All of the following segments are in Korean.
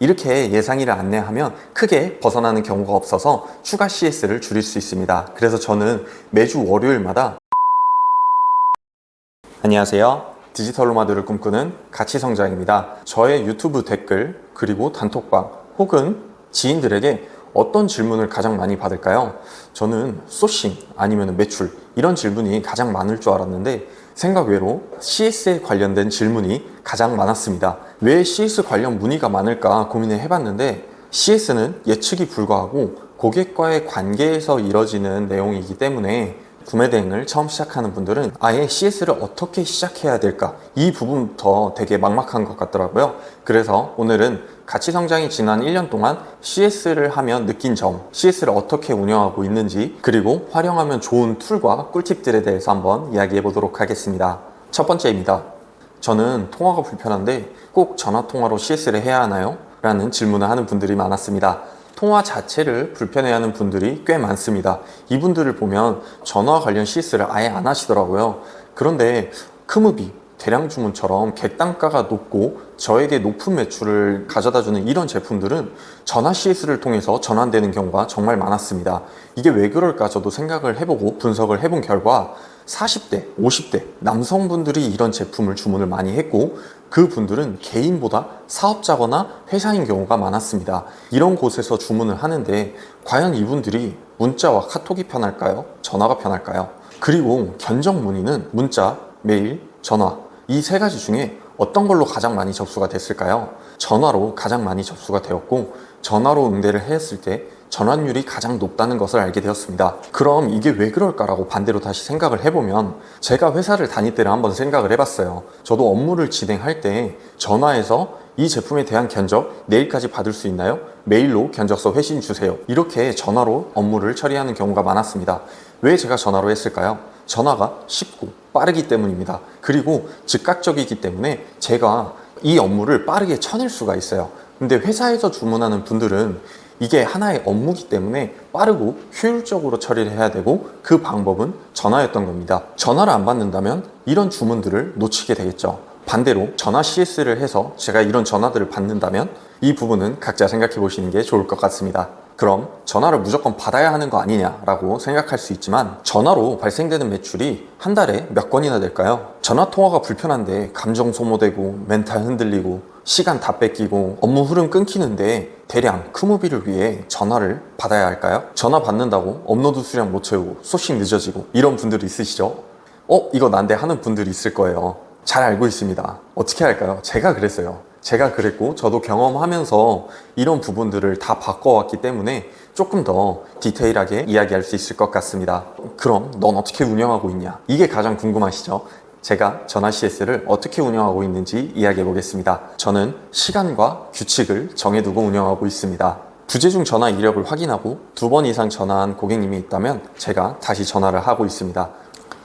이렇게 예상일을 안내하면 크게 벗어나는 경우가 없어서 추가 CS를 줄일 수 있습니다. 그래서 저는 매주 월요일마다 안녕하세요. 디지털 노마드를 꿈꾸는 가치성장입니다. 저의 유튜브 댓글 그리고 단톡방 혹은 지인들에게 어떤 질문을 가장 많이 받을까요? 저는 소싱 아니면 매출 이런 질문이 가장 많을 줄 알았는데 생각 외로 CS에 관련된 질문이 가장 많았습니다. 왜 CS 관련 문의가 많을까 고민을 해봤는데 CS는 예측이 불가하고 고객과의 관계에서 이뤄지는 내용이기 때문에 구매 대행을 처음 시작하는 분들은 아예 CS를 어떻게 시작해야 될까 이 부분부터 되게 막막한 것 같더라고요. 그래서 오늘은 가치 성장이 지난 1년 동안 CS를 하면 느낀 점, CS를 어떻게 운영하고 있는지, 그리고 활용하면 좋은 툴과 꿀팁들에 대해서 한번 이야기해 보도록 하겠습니다. 첫 번째입니다. 저는 통화가 불편한데 꼭 전화 통화로 CS를 해야 하나요? 라는 질문을 하는 분들이 많았습니다. 통화 자체를 불편해하는 분들이 꽤 많습니다. 이분들을 보면 전화 관련 CS를 아예 안 하시더라고요. 그런데 크무비, 대량 주문처럼 객단가가 높고 저에게 높은 매출을 가져다주는 이런 제품들은 전화 CS를 통해서 전환되는 경우가 정말 많았습니다. 이게 왜 그럴까 저도 생각을 해보고 분석을 해본 결과 40대, 50대 남성분들이 이런 제품을 주문을 많이 했고 그분들은 개인보다 사업자거나 회사인 경우가 많았습니다. 이런 곳에서 주문을 하는데 과연 이분들이 문자와 카톡이 편할까요? 전화가 편할까요? 그리고 견적 문의는 문자, 메일, 전화 이 세 가지 중에 어떤 걸로 가장 많이 접수가 됐을까요? 전화로 가장 많이 접수가 되었고 전화로 응대를 했을 때 전환율이 가장 높다는 것을 알게 되었습니다. 그럼 이게 왜 그럴까라고 반대로 다시 생각을 해보면 제가 회사를 다닐 때를 한번 생각을 해봤어요. 저도 업무를 진행할 때 전화해서 이 제품에 대한 견적 내일까지 받을 수 있나요? 메일로 견적서 회신 주세요. 이렇게 전화로 업무를 처리하는 경우가 많았습니다. 왜 제가 전화로 했을까요? 전화가 쉽고 빠르기 때문입니다. 그리고 즉각적이기 때문에 제가 이 업무를 빠르게 쳐낼 수가 있어요. 근데 회사에서 주문하는 분들은 이게 하나의 업무이기 때문에 빠르고 효율적으로 처리를 해야 되고 그 방법은 전화였던 겁니다. 전화를 안 받는다면 이런 주문들을 놓치게 되겠죠. 반대로 전화 CS를 해서 제가 이런 전화들을 받는다면 이 부분은 각자 생각해 보시는 게 좋을 것 같습니다. 그럼 전화를 무조건 받아야 하는 거 아니냐라고 생각할 수 있지만 전화로 발생되는 매출이 한 달에 몇 건이나 될까요? 전화 통화가 불편한데 감정 소모되고 멘탈 흔들리고 시간 다 뺏기고 업무 흐름 끊기는데 대량 크무비를 위해 전화를 받아야 할까요? 전화 받는다고 업로드 수량 못 채우고 소싱 늦어지고 이런 분들이 있으시죠? 이거 난데 하는 분들이 있을 거예요. 잘 알고 있습니다. 어떻게 할까요? 제가 그랬어요. 제가 그랬고 저도 경험하면서 이런 부분들을 다 바꿔왔기 때문에 조금 더 디테일하게 이야기할 수 있을 것 같습니다. 그럼 넌 어떻게 운영하고 있냐? 이게 가장 궁금하시죠? 제가 전화 CS를 어떻게 운영하고 있는지 이야기해 보겠습니다. 저는 시간과 규칙을 정해두고 운영하고 있습니다. 부재중 전화 이력을 확인하고 2번 이상 전화한 고객님이 있다면 제가 다시 전화를 하고 있습니다.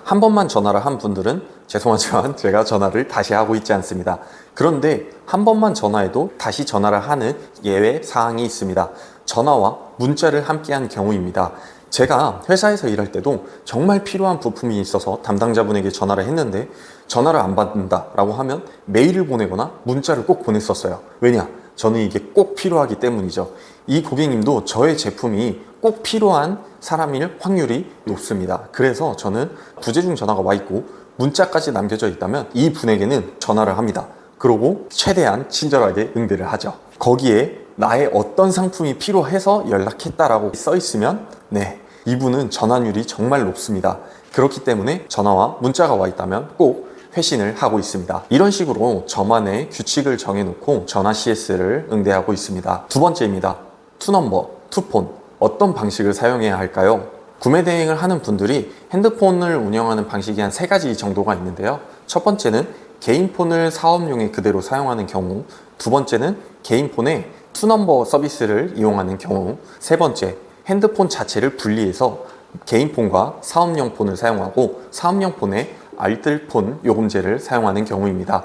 한 번만 전화를 한 분들은 죄송하지만 제가 전화를 다시 하고 있지 않습니다. 그런데 한 번만 전화해도 다시 전화를 하는 예외 사항이 있습니다. 전화와 문자를 함께한 경우입니다. 제가 회사에서 일할 때도 정말 필요한 부품이 있어서 담당자분에게 전화를 했는데 전화를 안 받는다 라고 하면 메일을 보내거나 문자를 꼭 보냈었어요. 왜냐? 저는 이게 꼭 필요하기 때문이죠. 이 고객님도 저의 제품이 꼭 필요한 사람일 확률이 높습니다. 그래서 저는 부재중 전화가 와 있고 문자까지 남겨져 있다면 이 분에게는 전화를 합니다. 그리고 최대한 친절하게 응대를 하죠. 거기에 나의 어떤 상품이 필요해서 연락했다라고 써 있으면 이분은 전환율이 정말 높습니다. 그렇기 때문에 전화와 문자가 와 있다면 꼭 회신을 하고 있습니다. 이런 식으로 저만의 규칙을 정해놓고 전화 CS를 응대하고 있습니다. 두 번째입니다. 투넘버, 투폰 어떤 방식을 사용해야 할까요? 구매 대행을 하는 분들이 핸드폰을 운영하는 방식이 한 3가지 정도가 있는데요. 첫 번째는 개인 폰을 사업용에 그대로 사용하는 경우, 두 번째는 개인 폰에 투넘버 서비스를 이용하는 경우, 세 번째 핸드폰 자체를 분리해서 개인 폰과 사업용 폰을 사용하고 사업용 폰에 알뜰폰 요금제를 사용하는 경우입니다.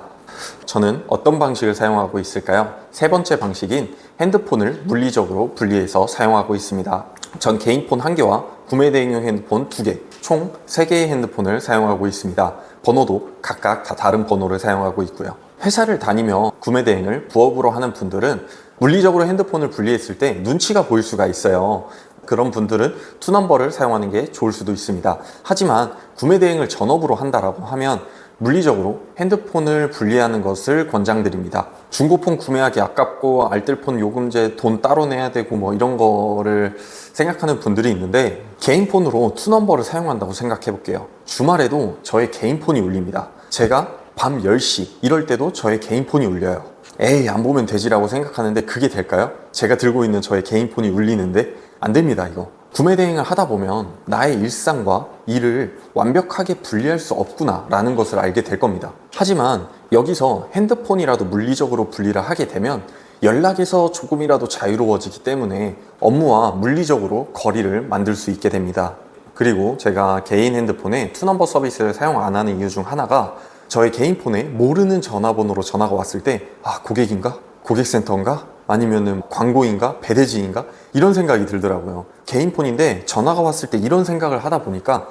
저는 어떤 방식을 사용하고 있을까요? 세 번째 방식인 핸드폰을 물리적으로 분리해서 사용하고 있습니다. 전 개인폰 1개와 구매 대행용 핸드폰 2개, 총 3개의 핸드폰을 사용하고 있습니다. 번호도 각각 다 다른 번호를 사용하고 있고요. 회사를 다니며 구매 대행을 부업으로 하는 분들은 물리적으로 핸드폰을 분리했을 때 눈치가 보일 수가 있어요. 그런 분들은 투넘버를 사용하는 게 좋을 수도 있습니다. 하지만 구매 대행을 전업으로 한다라고 하면 물리적으로 핸드폰을 분리하는 것을 권장드립니다. 중고폰 구매하기 아깝고 알뜰폰 요금제 돈 따로 내야 되고 뭐 이런 거를 생각하는 분들이 있는데, 개인폰으로 투넘버를 사용한다고 생각해 볼게요. 주말에도 저의 개인폰이 울립니다. 제가 밤 10시 이럴 때도 저의 개인폰이 울려요. 에이, 안 보면 되지라고 생각하는데 그게 될까요? 제가 들고 있는 저의 개인폰이 울리는데 안 됩니다. 이거 구매 대행을 하다 보면 나의 일상과 일을 완벽하게 분리할 수 없구나 라는 것을 알게 될 겁니다. 하지만 여기서 핸드폰이라도 물리적으로 분리를 하게 되면 연락에서 조금이라도 자유로워지기 때문에 업무와 물리적으로 거리를 만들 수 있게 됩니다. 그리고 제가 개인 핸드폰에 투넘버 서비스를 사용 안 하는 이유 중 하나가, 저의 개인 폰에 모르는 전화번호로 전화가 왔을 때 고객인가? 고객센터인가? 아니면은 광고인가? 배대지인가? 이런 생각이 들더라고요. 개인 폰인데 전화가 왔을 때 이런 생각을 하다 보니까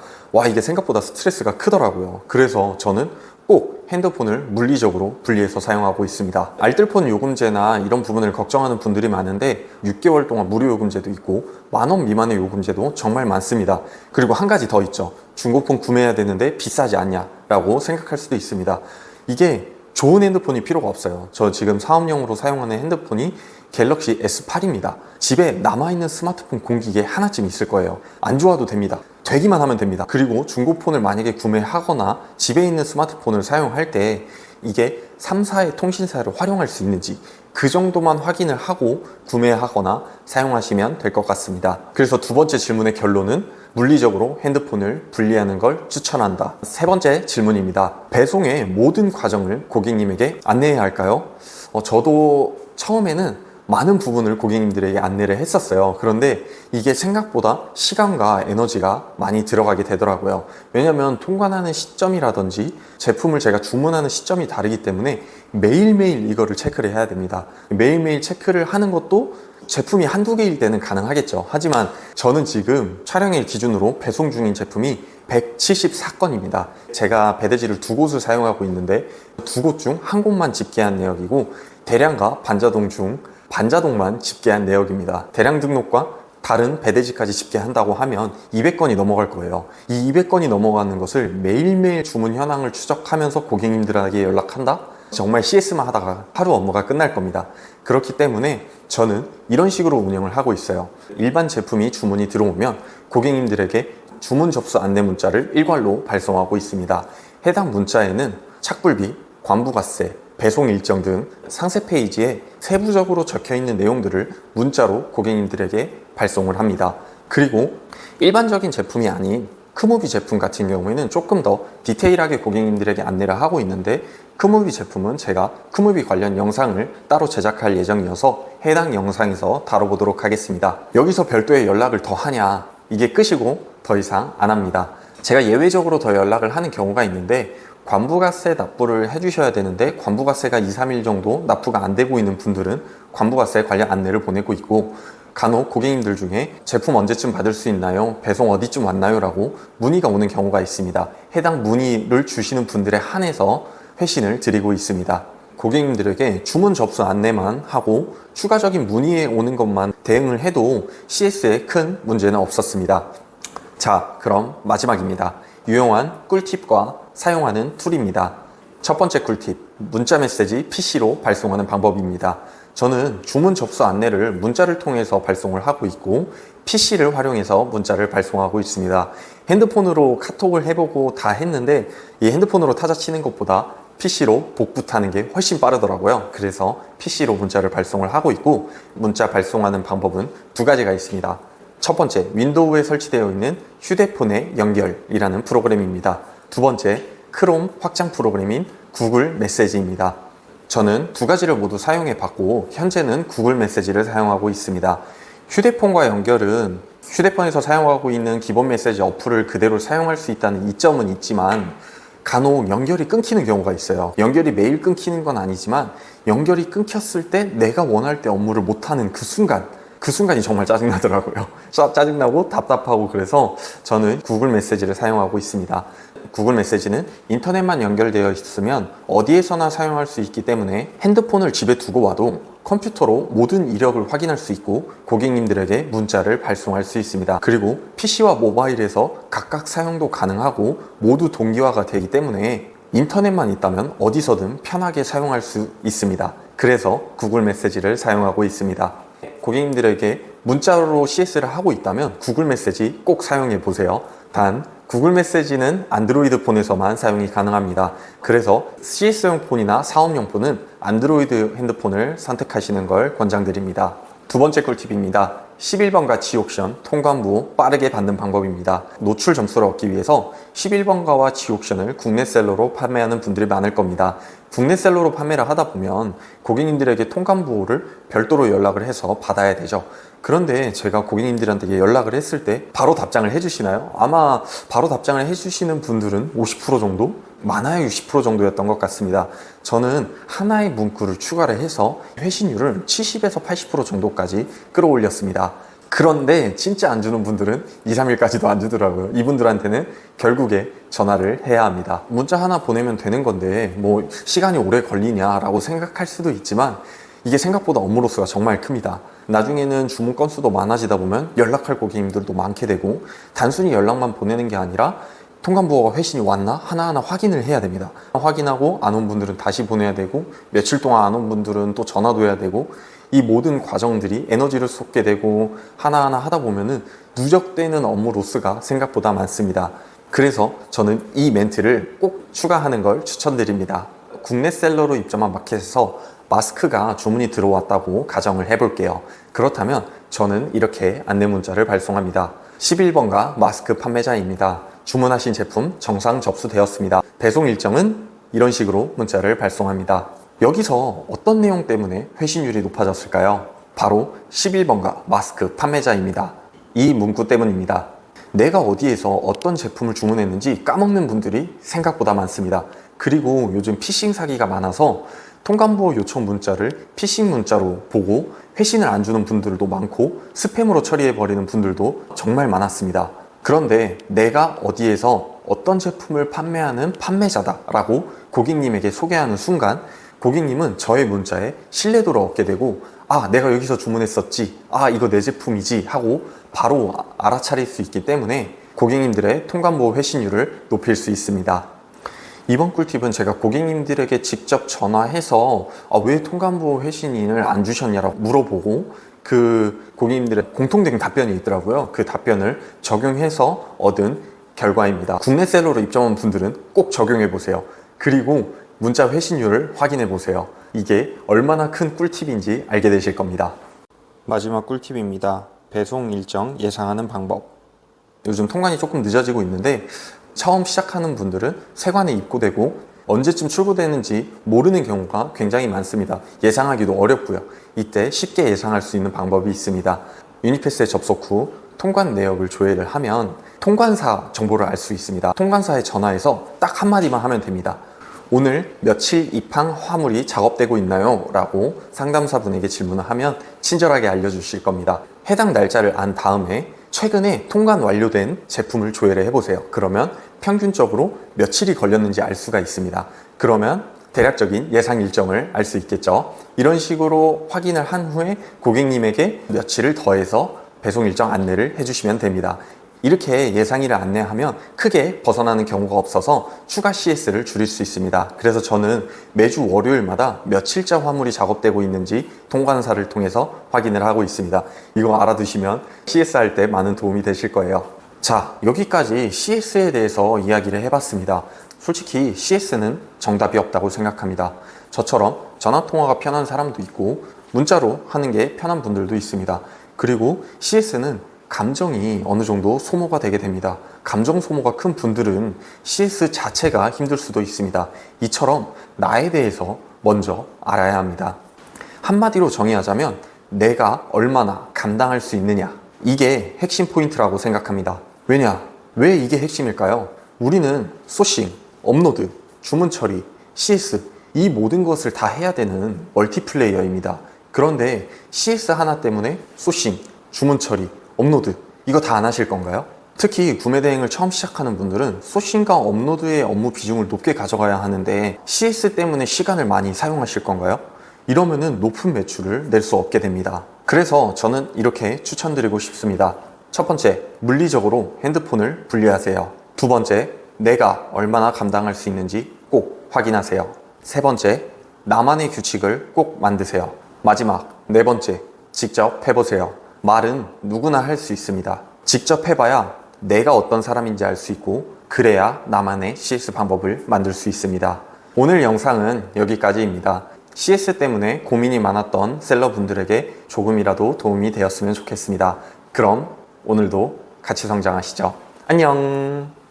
이게 생각보다 스트레스가 크더라고요. 그래서 저는 꼭 핸드폰을 물리적으로 분리해서 사용하고 있습니다. 알뜰폰 요금제나 이런 부분을 걱정하는 분들이 많은데 6개월 동안 무료 요금제도 있고 10,000원 미만의 요금제도 정말 많습니다. 그리고 한 가지 더 있죠. 중고폰 구매해야 되는데 비싸지 않냐 라고 생각할 수도 있습니다. 이게 좋은 핸드폰이 필요가 없어요. 저 지금 사업용으로 사용하는 핸드폰이 갤럭시 S8입니다. 집에 남아있는 스마트폰 공기계 하나쯤 있을 거예요. 안 좋아도 됩니다. 되기만 하면 됩니다. 그리고 중고폰을 만약에 구매하거나 집에 있는 스마트폰을 사용할 때 이게 3사의 통신사를 활용할 수 있는지 그 정도만 확인을 하고 구매하거나 사용하시면 될 것 같습니다. 그래서 두 번째 질문의 결론은 물리적으로 핸드폰을 분리하는 걸 추천한다. 세 번째 질문입니다. 배송의 모든 과정을 고객님에게 안내해야 할까요? 저도 처음에는 많은 부분을 고객님들에게 안내를 했었어요. 그런데 이게 생각보다 시간과 에너지가 많이 들어가게 되더라고요. 왜냐하면 통관하는 시점이라든지 제품을 제가 주문하는 시점이 다르기 때문에 매일매일 이거를 체크를 해야 됩니다. 매일매일 체크를 하는 것도 제품이 한두 개일 때는 가능하겠죠. 하지만 저는 지금 촬영일 기준으로 배송 중인 제품이 174건입니다. 제가 배대지를 두 곳을 사용하고 있는데 두 곳 중 한 곳만 집계한 내역이고, 대량과 반자동 중 반자동만 집계한 내역입니다. 대량 등록과 다른 배대지까지 집계한다고 하면 200건이 넘어갈 거예요. 이 200건이 넘어가는 것을 매일매일 주문 현황을 추적하면서 고객님들에게 연락한다? 정말 CS만 하다가 하루 업무가 끝날 겁니다. 그렇기 때문에 저는 이런 식으로 운영을 하고 있어요. 일반 제품이 주문이 들어오면 고객님들에게 주문 접수 안내 문자를 일괄로 발송하고 있습니다. 해당 문자에는 착불비, 관부가세, 배송 일정 등 상세 페이지에 세부적으로 적혀 있는 내용들을 문자로 고객님들에게 발송을 합니다. 그리고 일반적인 제품이 아닌 크무비 제품 같은 경우에는 조금 더 디테일하게 고객님들에게 안내를 하고 있는데, 크무비 제품은 제가 크무비 관련 영상을 따로 제작할 예정이어서 해당 영상에서 다뤄보도록 하겠습니다. 여기서 별도의 연락을 더 하냐, 이게 끝이고 더 이상 안 합니다. 제가 예외적으로 더 연락을 하는 경우가 있는데, 관부가세 납부를 해주셔야 되는데 관부가세가 2-3일 정도 납부가 안 되고 있는 분들은 관부가세 관련 안내를 보내고 있고, 간혹 고객님들 중에 제품 언제쯤 받을 수 있나요? 배송 어디쯤 왔나요? 라고 문의가 오는 경우가 있습니다. 해당 문의를 주시는 분들에 한해서 회신을 드리고 있습니다. 고객님들에게 주문 접수 안내만 하고 추가적인 문의에 오는 것만 대응을 해도 CS에 큰 문제는 없었습니다. 자, 그럼 마지막입니다. 유용한 꿀팁과 사용하는 툴입니다. 첫 번째 꿀팁, 문자 메시지 PC로 발송하는 방법입니다. 저는 주문 접수 안내를 문자를 통해서 발송을 하고 있고 PC를 활용해서 문자를 발송하고 있습니다. 핸드폰으로 카톡을 해보고 다 했는데 이 핸드폰으로 타자 치는 것보다 PC로 복부 타는 게 훨씬 빠르더라고요. 그래서 PC로 문자를 발송을 하고 있고, 문자 발송하는 방법은 두 가지가 있습니다. 첫 번째, 윈도우에 설치되어 있는 휴대폰의 연결이라는 프로그램입니다. 두 번째, 크롬 확장 프로그램인 구글 메시지입니다. 저는 두 가지를 모두 사용해 봤고 현재는 구글 메시지를 사용하고 있습니다. 휴대폰과 연결은 휴대폰에서 사용하고 있는 기본 메시지 어플을 그대로 사용할 수 있다는 이점은 있지만 간혹 연결이 끊기는 경우가 있어요. 연결이 매일 끊기는 건 아니지만 연결이 끊겼을 때 내가 원할 때 업무를 못하는 그 순간이 정말 짜증나더라고요. 짜증나고 답답하고, 그래서 저는 구글 메시지를 사용하고 있습니다. 구글 메시지는 인터넷만 연결되어 있으면 어디에서나 사용할 수 있기 때문에 핸드폰을 집에 두고 와도 컴퓨터로 모든 이력을 확인할 수 있고 고객님들에게 문자를 발송할 수 있습니다. 그리고 PC와 모바일에서 각각 사용도 가능하고 모두 동기화가 되기 때문에 인터넷만 있다면 어디서든 편하게 사용할 수 있습니다. 그래서 구글 메시지를 사용하고 있습니다. 고객님들에게 문자로 CS를 하고 있다면 구글 메시지 꼭 사용해 보세요. 단 구글 메시지는 안드로이드 폰에서만 사용이 가능합니다. 그래서 CS용 폰이나 사업용 폰은 안드로이드 핸드폰을 선택하시는 걸 권장드립니다. 두 번째 꿀팁입니다. 11번가 지옥션 통관부 빠르게 받는 방법입니다. 노출 점수를 얻기 위해서 11번가와 지옥션을 국내 셀러로 판매하는 분들이 많을 겁니다. 국내 셀러로 판매를 하다 보면 고객님들에게 통관부를 별도로 연락을 해서 받아야 되죠. 그런데 제가 고객님들한테 연락을 했을 때 바로 답장을 해주시나요? 아마 바로 답장을 해주시는 분들은 50% 정도? 많아야 60% 정도였던 것 같습니다. 저는 하나의 문구를 추가를 해서 회신율을 70에서 80% 정도까지 끌어올렸습니다. 그런데 진짜 안 주는 분들은 2, 3일까지도 안 주더라고요. 이분들한테는 결국에 전화를 해야 합니다. 문자 하나 보내면 되는 건데 뭐 시간이 오래 걸리냐라고 생각할 수도 있지만 이게 생각보다 업무로서가 정말 큽니다. 나중에는 주문 건수도 많아지다 보면 연락할 고객님들도 많게 되고 단순히 연락만 보내는 게 아니라 통관부호가 회신이 왔나 하나하나 확인을 해야 됩니다. 확인하고 안 온 분들은 다시 보내야 되고 며칠 동안 안 온 분들은 또 전화도 해야 되고 이 모든 과정들이 에너지를 쏟게 되고 하나하나 하다 보면은 누적되는 업무 로스가 생각보다 많습니다. 그래서 저는 이 멘트를 꼭 추가하는 걸 추천드립니다. 국내 셀러로 입점한 마켓에서 마스크가 주문이 들어왔다고 가정을 해볼게요. 그렇다면 저는 이렇게 안내 문자를 발송합니다. 11번가 마스크 판매자입니다. 주문하신 제품 정상 접수되었습니다. 배송 일정은 이런 식으로 문자를 발송합니다. 여기서 어떤 내용 때문에 회신율이 높아졌을까요? 바로 11번가 마스크 판매자입니다. 이 문구 때문입니다. 내가 어디에서 어떤 제품을 주문했는지 까먹는 분들이 생각보다 많습니다. 그리고 요즘 피싱 사기가 많아서 통관부호 요청 문자를 피싱 문자로 보고 회신을 안 주는 분들도 많고 스팸으로 처리해버리는 분들도 정말 많았습니다. 그런데 내가 어디에서 어떤 제품을 판매하는 판매자다라고 고객님에게 소개하는 순간 고객님은 저의 문자에 신뢰도를 얻게 되고 아, 내가 여기서 주문했었지, 아, 이거 내 제품이지 하고 바로 알아차릴 수 있기 때문에 고객님들의 통관부호 회신율을 높일 수 있습니다. 이번 꿀팁은 제가 고객님들에게 직접 전화해서 왜 통관부호 회신을 안 주셨냐라고 물어보고 그 고객님들의 공통된 답변이 있더라고요. 그 답변을 적용해서 얻은 결과입니다. 국내 셀러로 입점한 분들은 꼭 적용해 보세요. 그리고 문자 회신율을 확인해 보세요. 이게 얼마나 큰 꿀팁인지 알게 되실 겁니다. 마지막 꿀팁입니다. 배송 일정 예상하는 방법. 요즘 통관이 조금 늦어지고 있는데 처음 시작하는 분들은 세관에 입고되고 언제쯤 출고되는지 모르는 경우가 굉장히 많습니다. 예상하기도 어렵고요. 이때 쉽게 예상할 수 있는 방법이 있습니다. 유니패스에 접속 후 통관 내역을 조회를 하면 통관사 정보를 알 수 있습니다. 통관사에 전화해서 딱 한마디만 하면 됩니다. 오늘 며칠 입항 화물이 작업되고 있나요? 라고 상담사분에게 질문을 하면 친절하게 알려주실 겁니다. 해당 날짜를 안 다음에 최근에 통관 완료된 제품을 조회를 해보세요. 그러면 평균적으로 며칠이 걸렸는지 알 수가 있습니다. 그러면 대략적인 예상 일정을 알 수 있겠죠. 이런 식으로 확인을 한 후에 고객님에게 며칠을 더해서 배송 일정 안내를 해주시면 됩니다. 이렇게 예상일을 안내하면 크게 벗어나는 경우가 없어서 추가 CS를 줄일 수 있습니다. 그래서 저는 매주 월요일마다 며칠자 화물이 작업되고 있는지 통관사를 통해서 확인을 하고 있습니다. 이거 알아두시면 CS 할 때 많은 도움이 되실 거예요. 자, 여기까지 CS에 대해서 이야기를 해봤습니다. 솔직히 CS는 정답이 없다고 생각합니다. 저처럼 전화통화가 편한 사람도 있고 문자로 하는 게 편한 분들도 있습니다. 그리고 CS는 감정이 어느 정도 소모가 되게 됩니다. 감정 소모가 큰 분들은 CS 자체가 힘들 수도 있습니다. 이처럼 나에 대해서 먼저 알아야 합니다. 한마디로 정의하자면 내가 얼마나 감당할 수 있느냐, 이게 핵심 포인트라고 생각합니다. 왜 이게 핵심일까요? 우리는 소싱, 업로드, 주문 처리, CS 이 모든 것을 다 해야 되는 멀티플레이어입니다. 그런데 CS 하나 때문에 소싱, 주문 처리, 업로드 이거 다 안 하실 건가요? 특히 구매 대행을 처음 시작하는 분들은 소싱과 업로드의 업무 비중을 높게 가져가야 하는데 CS 때문에 시간을 많이 사용하실 건가요? 이러면은 높은 매출을 낼 수 없게 됩니다. 그래서 저는 이렇게 추천드리고 싶습니다. 첫 번째, 물리적으로 핸드폰을 분리하세요. 두 번째, 내가 얼마나 감당할 수 있는지 꼭 확인하세요. 세 번째, 나만의 규칙을 꼭 만드세요. 마지막, 네 번째, 직접 해보세요. 말은 누구나 할 수 있습니다. 직접 해봐야 내가 어떤 사람인지 알 수 있고 그래야 나만의 CS 방법을 만들 수 있습니다. 오늘 영상은 여기까지입니다. CS 때문에 고민이 많았던 셀러분들에게 조금이라도 도움이 되었으면 좋겠습니다. 그럼 오늘도 같이 성장하시죠. 안녕!